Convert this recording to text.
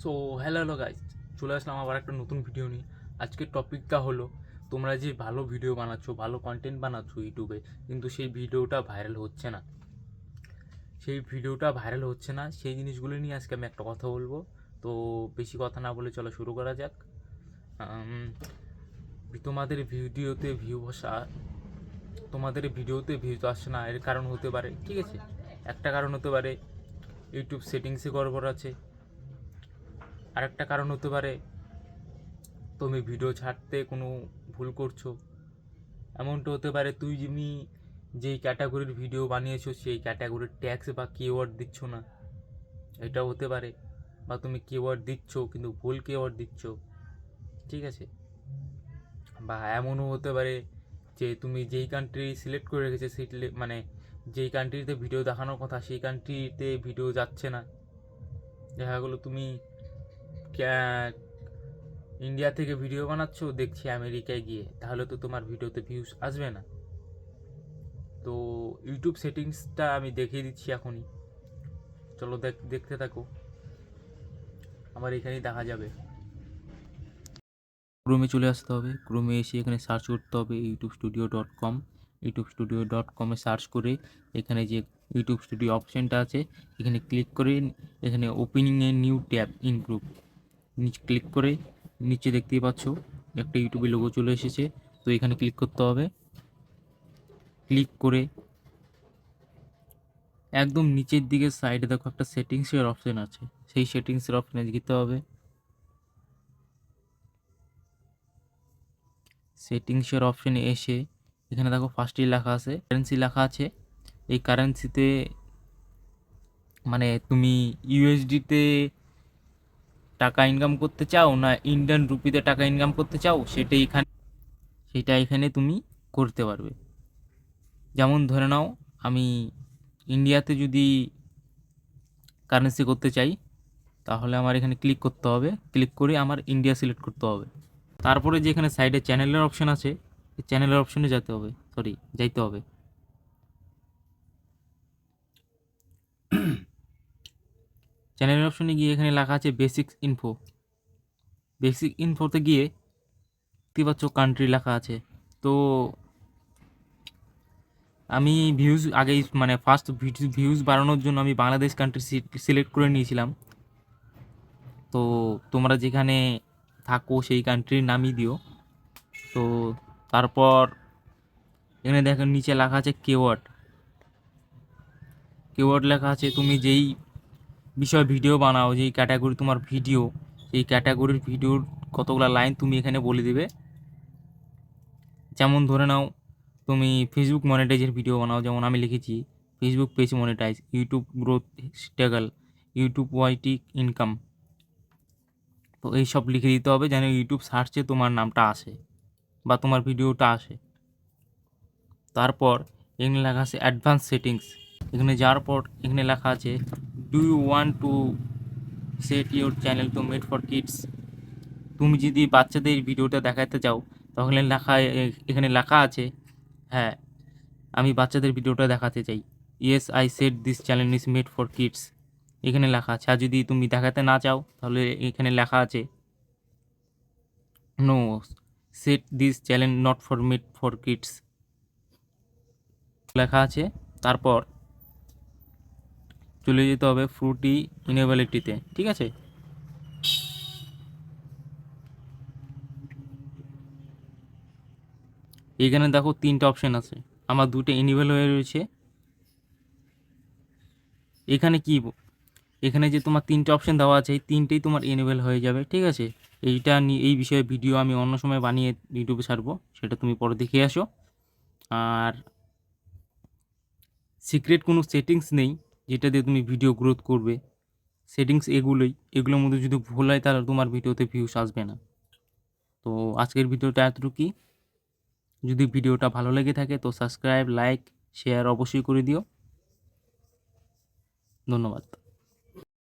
So hello guys, চলে আসলাম আবার একটা নতুন ভিডিও নিয়ে। আজকের টপিকটা হলো, তোমরা যে ভালো ভিডিও বানাচ্ছ, ভালো কন্টেন্ট বানাচ্ছ ইউটিউবে, কিন্তু সেই ভিডিওটা ভাইরাল হচ্ছে না। সেই জিনিসগুলো নিয়ে আজকে আমি একটা কথা বলবো। তো বেশি কথা না বলে চলো শুরু করা যাক। আম, তোমাদের ভিডিওতে ভিউজ আসছে না, এর কারণ হতে পারে, ঠিক আছে, একটা কারণ হতে পারে ইউটিউব সেটিংসে গড়বড় আছে। আরেকটা কারণ হতে পারে তুমি ভিডিও ছাড়তে কোনো ভুল করছো। এমনটা হতে পারে তুমি যেই ক্যাটাগরির ভিডিও বানিয়েছো সেই ক্যাটাগরির ট্যাক্স বা কিওয়ার্ড দিচ্ছ না, এটাও হতে পারে। বা তুমি কিওয়ার্ড দিচ্ছ কিন্তু ভুল কিওয়ার্ড দিচ্ছ, ঠিক আছে। বা এমনও হতে পারে যে তুমি যেই কান্ট্রি সিলেক্ট করে রেখেছে মানে যেই কান্ট্রিতে ভিডিও দেখানোর কথা সেই কান্ট্রিতে ভিডিও যাচ্ছে না। দেখা গেলো তুমি ইন্ডিয়া থেকে ভিডিও বানাচ্ছো, দেখছি আমেরিকায় গিয়ে, তাহলে তো তোমার ভিডিওতে ভিউজ আসবে না। তো ইউটিউব সেটিংসটা আমি দেখিয়ে দিচ্ছি এখনই, চলো দেখতে থাকো। আমার এখানেই দেখা যাবে। ক্রোমে চলে আসতে হবে, ক্রোমে এসে এখানে সার্চ করতে হবে youtube studio.com। youtube studio.com-এ সার্চ করে এখানে যে ইউটিউব স্টুডিও অপশানটা আছে এখানে ক্লিক করে এখানে opening a new tab in group নিচে ক্লিক করে নিচে দেখতেই পাচ্ছ একটা ইউটিউবের লোগো চলে এসেছে। তো এখানে ক্লিক করতে হবে। ক্লিক করে একদম নিচের দিকে সাইডে দেখো একটা সেটিংসের অপশন আছে, সেই সেটিংসের অপশানে যেতে হবে। সেটিংসের অপশানে এসে এখানে দেখো ফার্স্টেই লেখা আছে কারেন্সি লেখা আছে। এই কারেন্সিতে মানে তুমি ইউএসডিতে টাকা ইনকাম করতে চাও না ইন্ডিয়ান রুপিতে টাকা ইনকাম করতে চাও, সেটা এখানে তুমি করতে পারবে। যেমন ধরে নাও আমি ইন্ডিয়াতে যদি কারেন্সি করতে চাই, তাহলে আমার এখানে ক্লিক করতে হবে। ক্লিক করে আমার ইন্ডিয়া সিলেক্ট করতে হবে। তারপরে যে এখানে সাইডে চ্যানেলের অপশন আছে, এই চ্যানেলের অপশনে যাইতে হবে। চ্যানেলের অপশনে গিয়ে এখানে লেখা আছে বেসিক ইনফোতে গিয়ে দেখতে পাচ্ছ কান্ট্রি লেখা আছে। তো আমি ভিউজ আগেই মানে ফার্স্ট ভিউজ বাড়ানোর জন্য আমি বাংলাদেশ কান্ট্রি সিলেক্ট করে নিয়েছিলাম। তো তোমরা যেখানে থাকো সেই কান্ট্রির নামই দিও। তো তারপর এখানে দেখো নিচে লেখা আছে কিওয়ার্ড লেখা আছে। তুমি যেই বিষয় ভিডিও বানাও, যেই ক্যাটাগরি তোমার ভিডিও, সেই ক্যাটাগরির ভিডিওর কতগুলো লাইন তুমি এখানে বলে দিবে। যেমন ধরে নাও তুমি ফেসবুক মনিটাইজের ভিডিও বানাও, যেমন আমি লিখেছি Facebook page monetise, YouTube growth struggle, YouTube YT income. তো এইসব লিখে দিতে হবে যেন ইউটিউব সার্চে তোমার নামটা আসে বা তোমার ভিডিওটা আসে। তারপর এখানে লেখা আছে অ্যাডভান্স সেটিংস। এখানে যাওয়ার পর এখানে লেখা আছে do you want to set your channel to made for kids. তুমি যদি বাচ্চাদের ভিডিওটা দেখাতে চাও, তাহলে এখানে লেখা আছে হ্যাঁ, আমি বাচ্চাদের ভিডিওটা দেখাতে চাই। Yes I set this channel is made for kids, এখানে লেখা আছে। আর যদি তুমি দেখাতে না চাও, তাহলে এখানে লেখা আছে no, set this channel not for made for kids লেখা আছে। তারপর চলে যেতে হবে ফ্রুটি ইনেবিলিটিতে, ঠিক আছে। এখানে দেখো তিনটা অপশান আছে, আমার দুটো ইনেবল হয়ে রয়েছে। এখানে কি এখানে যে তোমার তিনটে অপশান দেওয়া আছে, এই তিনটেই তোমার এনেবল হয়ে যাবে, ঠিক আছে। এই বিষয়ে ভিডিও আমি অন্য সময় বানিয়ে ইউটিউবে ছাড়বো, সেটা তুমি পরে দেখে আসো। আর সিক্রেট কোনো সেটিংস নেই যেটা দিয়ে তুমি ভিডিও গ্রোথ করবে। সেটিংস এগুলোর মধ্যে যদি ভুল হয় তাহলে তোমার ভিডিওতে ভিউস আসবে না। তো আজকের ভিডিওটা এতটুকুই। যদি ভিডিওটা ভালো লেগে থাকে তো সাবস্ক্রাইব, লাইক, শেয়ার অবশ্যই করে দিও। ধন্যবাদ।